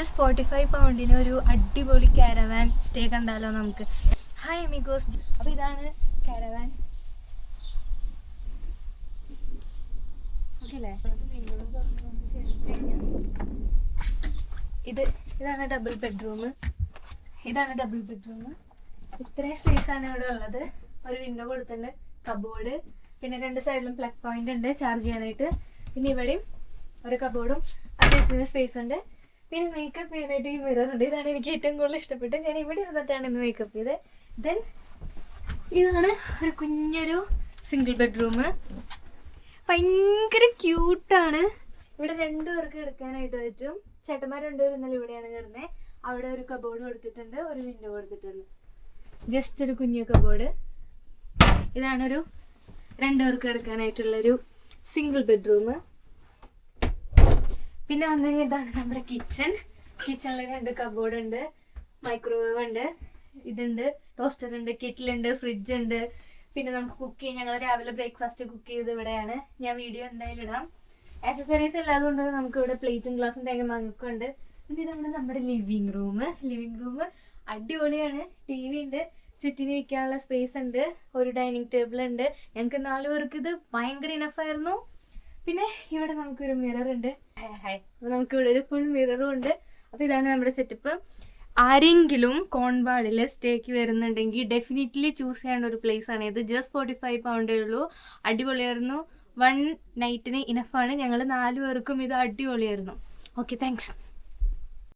Just 45 പൗണ്ടിന് ഒരു അടിപൊളി caravan stay കണ്ടാലോ നമുക്ക്. ഹായ് അമിഗോസ്, അപ്പോൾ ഇതാണ് കാരവാൻ. ഓക്കെ അല്ലേ? ഇതാണ് ഡബിൾ ബെഡ്റൂം. ഇത്രയും സ്പേസ് ആണ് ഇവിടെ ഉള്ളത്. ഒരു വിൻഡോ കൊടുത്തിട്ടുണ്ട്, കബോർഡ്, പിന്നെ 2 സൈഡിലും പ്ലഗ് പോയിന്റ് ഉണ്ട് ചാർജ് ചെയ്യാനായിട്ട്. പിന്നെ ഇവിടെയും ഒരു കബോർഡും അത്യാവശ്യത്തിന് സ്പേസ് ഉണ്ട്. പിന്നെ മേക്കപ്പ് ചെയ്യാനായിട്ട് ഈ മിറർ ഉണ്ട്. ഇതാണ് എനിക്ക് ഏറ്റവും കൂടുതൽ ഇഷ്ടപ്പെട്ടത്. ഞാൻ ഇവിടെ ഇരുന്നിട്ടാണ് ഇന്ന് മേക്കപ്പ് ചെയ്തത്. ദെൻ ഇതാണ് ഒരു കുഞ്ഞൊരു സിംഗിൾ ബെഡ്റൂം. ഭയങ്കര ക്യൂട്ടാണ്. ഇവിടെ 2 പേർക്ക് കിടക്കാനായിട്ട് പറ്റും. ചേട്ടന്മാർ 2 പേര് ഇന്നലെ ഇവിടെയാണ് കിടന്നത്. അവിടെ ഒരു കബോർഡ് കൊടുത്തിട്ടുണ്ട്, ഒരു വിൻഡോ കൊടുത്തിട്ടുണ്ട്. ജസ്റ്റ് ഒരു കുഞ്ഞു കബോർഡ്. ഇതാണൊരു 2 പേർക്ക് കിടക്കാനായിട്ടുള്ളൊരു സിംഗിൾ ബെഡ്റൂം. പിന്നെ വന്നു ഇതാണ് നമ്മുടെ കിച്ചണിൽ 2 കബോർഡ് ഉണ്ട്, മൈക്രോവേവ് ഉണ്ട്, ഇതുണ്ട്, ടോസ്റ്റർ ഉണ്ട്, കെറ്റിലുണ്ട്, ഫ്രിഡ്ജ് ഉണ്ട്. പിന്നെ നമുക്ക് കുക്ക് ചെയ്യാം. ഞങ്ങൾ രാവിലെ ബ്രേക്ക്ഫാസ്റ്റ് കുക്ക് ചെയ്ത് ഇവിടെയാണ്. ഞാൻ വീഡിയോ എന്തായാലും ഇടാം. ആക്സസറീസ് അല്ലാതെ കൊണ്ട് നമുക്ക് ഇവിടെ പ്ലേറ്റും ഗ്ലാസും തേങ്ങമാങ്ങൊക്കെ ഉണ്ട്. പിന്നെ ഇതാണ് നമ്മുടെ ലിവിങ് റൂം അടിപൊളിയാണ്. TV ഉണ്ട്, ചുറ്റിന് ഇരിക്കാനുള്ള സ്പേസ് ഉണ്ട്, ഒരു ഡൈനിങ് ടേബിൾ ഉണ്ട്. ഞങ്ങൾക്ക് 4 പേർക്ക് ഇത് ഭയങ്കര ഇനഫായിരുന്നു. പിന്നെ ഇവിടെ നമുക്കൊരു മിറർ ഉണ്ട്. നമുക്കിവിടെ ഒരു ഫുൾ മിററും ഉണ്ട്. അപ്പോൾ ഇതാണ് നമ്മുടെ സെറ്റപ്പ്. ആരെങ്കിലും കോൺവാളിൽ സ്റ്റേക്ക് വരുന്നുണ്ടെങ്കിൽ ഡെഫിനറ്റ്ലി ചൂസ് ചെയ്യേണ്ട ഒരു പ്ലേസ് ആണ് ഇത്. ജസ്റ്റ് 45 പൗണ്ടേ ഉള്ളൂ. അടിപൊളിയായിരുന്നു. 1 നൈറ്റിന് ഇനഫാണ്. ഞങ്ങൾ 4 പേർക്കും ഇത് അടിപൊളിയായിരുന്നു. Okay, thanks.